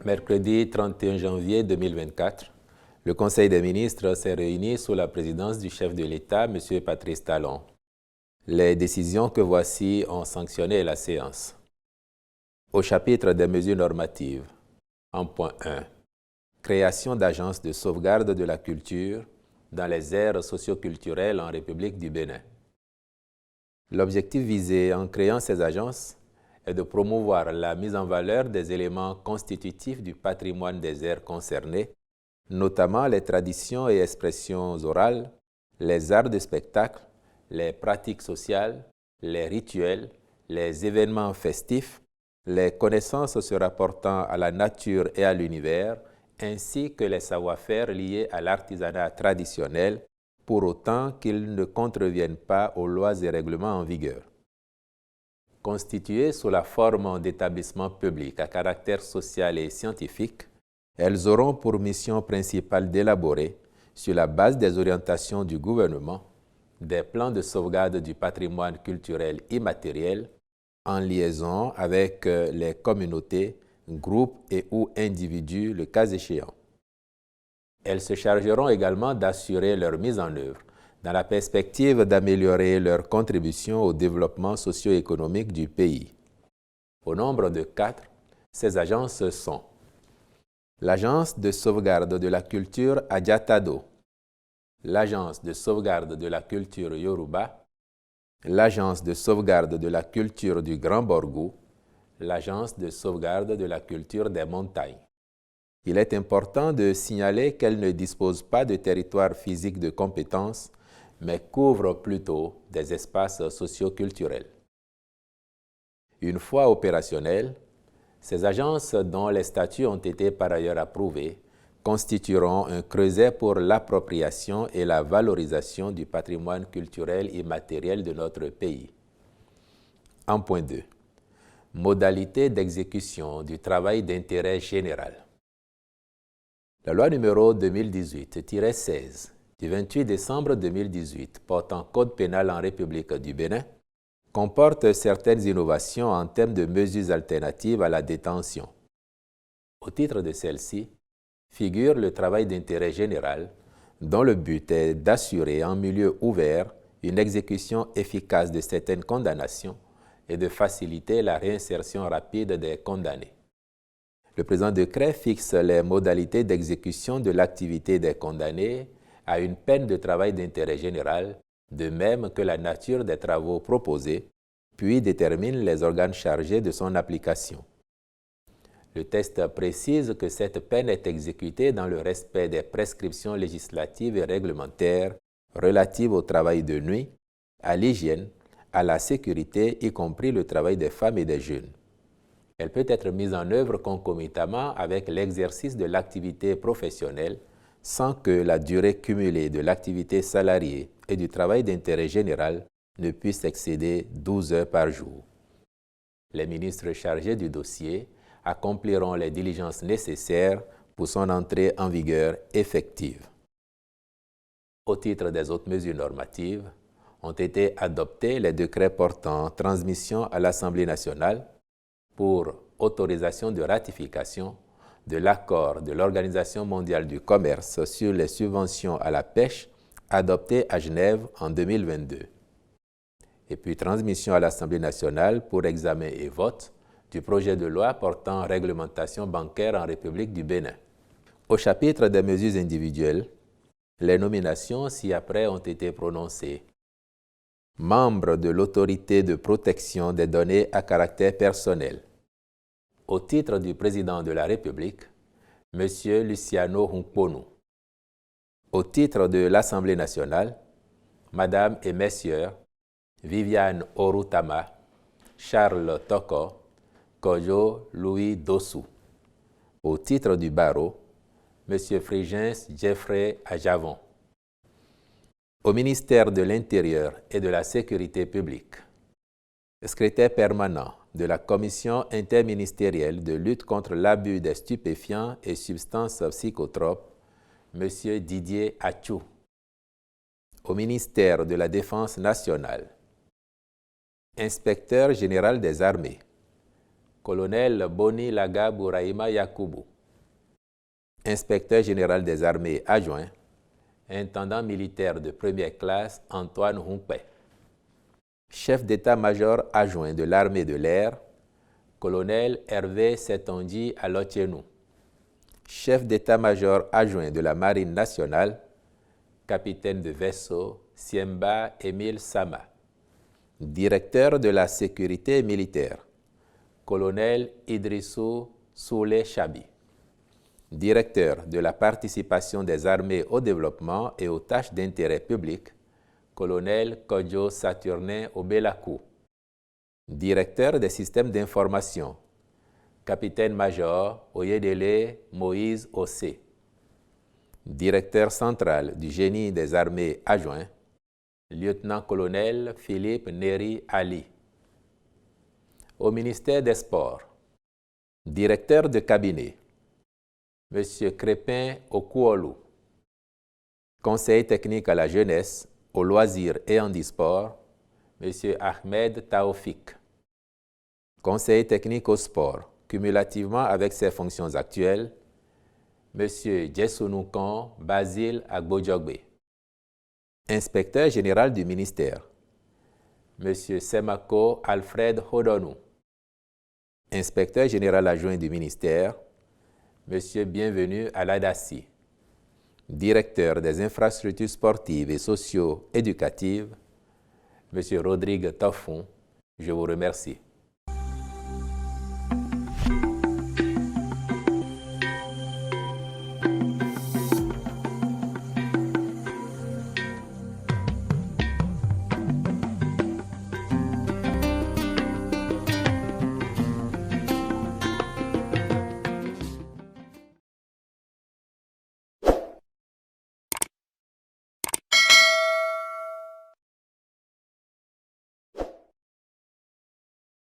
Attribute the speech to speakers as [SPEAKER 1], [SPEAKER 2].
[SPEAKER 1] Mercredi 31 janvier 2024, le Conseil des ministres s'est réuni sous la présidence du chef de l'État, M. Patrice Talon. Les décisions que voici ont sanctionné la séance. Au chapitre des mesures normatives, en point 1, création d'agences de sauvegarde de la culture dans les aires socioculturelles en République du Bénin. L'objectif visé en créant ces agences est de promouvoir la mise en valeur des éléments constitutifs du patrimoine des aires concernées, notamment les traditions et expressions orales, les arts de spectacle, les pratiques sociales, les rituels, les événements festifs, les connaissances se rapportant à la nature et à l'univers, ainsi que les savoir-faire liés à l'artisanat traditionnel, pour autant qu'ils ne contreviennent pas aux lois et règlements en vigueur. Constituées sous la forme d'établissements publics à caractère social et scientifique, elles auront pour mission principale d'élaborer, sur la base des orientations du gouvernement, des plans de sauvegarde du patrimoine culturel immatériel en liaison avec les communautés, groupes et ou individus le cas échéant. Elles se chargeront également d'assurer leur mise en œuvre dans la perspective d'améliorer leur contribution au développement socio-économique du pays. Au nombre de 4, ces agences sont l'Agence de sauvegarde de la culture Adjatado, l'Agence de sauvegarde de la culture Yoruba, l'Agence de sauvegarde de la culture du Grand Borgou, l'Agence de sauvegarde de la culture des montagnes. Il est important de signaler qu'elles ne disposent pas de territoire physique de compétence, mais couvrent plutôt des espaces socio-culturels. Une fois opérationnelles, ces agences, dont les statuts ont été par ailleurs approuvés, constitueront un creuset pour l'appropriation et la valorisation du patrimoine culturel immatériel de notre pays. En point 2. Modalité d'exécution du travail d'intérêt général. La loi numéro 2018-16 du 28 décembre 2018 portant code pénal en République du Bénin comporte certaines innovations en termes de mesures alternatives à la détention. Au titre de celle-ci, figure le travail d'intérêt général, dont le but est d'assurer en milieu ouvert une exécution efficace de certaines condamnations et de faciliter la réinsertion rapide des condamnés. Le présent décret fixe les modalités d'exécution de l'activité des condamnés à une peine de travail d'intérêt général, de même que la nature des travaux proposés, puis détermine les organes chargés de son application. Le texte précise que cette peine est exécutée dans le respect des prescriptions législatives et réglementaires relatives au travail de nuit, à l'hygiène, à la sécurité, y compris le travail des femmes et des jeunes. Elle peut être mise en œuvre concomitamment avec l'exercice de l'activité professionnelle sans que la durée cumulée de l'activité salariée et du travail d'intérêt général ne puisse excéder 12 heures par jour. Les ministres chargés du dossier accompliront les diligences nécessaires pour son entrée en vigueur effective. Au titre des autres mesures normatives, ont été adoptés les décrets portant transmission à l'Assemblée nationale pour autorisation de ratification de l'accord de l'Organisation mondiale du commerce sur les subventions à la pêche adopté à Genève en 2022. Et puis transmission à l'Assemblée nationale pour examen et vote du projet de loi portant réglementation bancaire en République du Bénin. Au chapitre des mesures individuelles, les nominations ci-après ont été prononcées. Membre de l'Autorité de protection des données à caractère personnel. Au titre du président de la République, M. Luciano Hunkponu. Au titre de l'Assemblée nationale, Madame et Messieurs Viviane Orutama, Charles Toko, Kojo Louis Dossou. Au titre du barreau, M. Frigens Jeffrey Ajavon. Au ministère de l'Intérieur et de la Sécurité publique, secrétaire permanent de la Commission interministérielle de lutte contre l'abus des stupéfiants et substances psychotropes, M. Didier Achou. Au ministère de la Défense nationale, Inspecteur général des armées, Colonel Boni Laga Bouraïma Yakubu. Inspecteur général des armées adjoint, intendant militaire de première classe Antoine Humpé. Chef d'état-major adjoint de l'armée de l'air, colonel Hervé Setonji Alochenou. Chef d'état-major adjoint de la marine nationale, capitaine de vaisseau Siemba Émile Sama. Directeur de la sécurité militaire, colonel Idrissou Soulé Chabi. Directeur de la participation des armées au développement et aux tâches d'intérêt public, colonel Kodjo Saturnin Obelakou. Directeur des systèmes d'information, capitaine-major Oyedele Moïse Ossé. Directeur central du génie des armées adjoint, lieutenant-colonel Philippe Neri Ali. Au ministère des Sports, directeur de cabinet, M. Crépin Okuolu. Conseiller technique à la jeunesse, aux loisirs et handisport, M. Ahmed Taoufik. Conseiller technique au sport, cumulativement avec ses fonctions actuelles, M. Djessounoukan Basile Agbodjogbe. Inspecteur général du ministère, M. Semako Alfred Hodonou. Inspecteur général adjoint du ministère, M. Bienvenu Aladassi. Directeur des infrastructures sportives et socio-éducatives, M. Rodrigue Toffon. Je vous remercie.